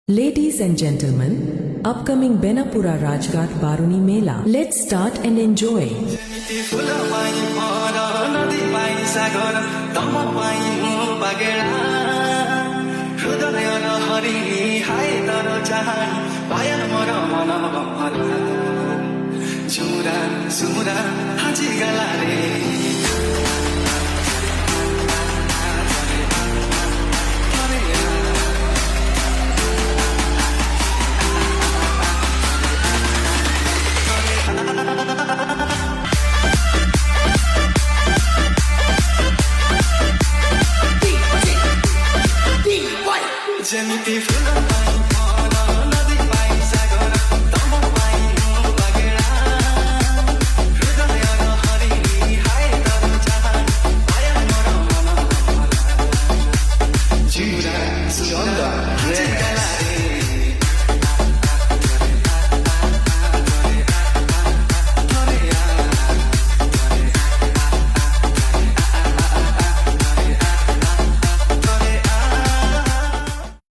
Ladies and gentlemen, upcoming Benapura Rajghat Baruni Mela. Let's start and enjoy. Sumura, haji galare.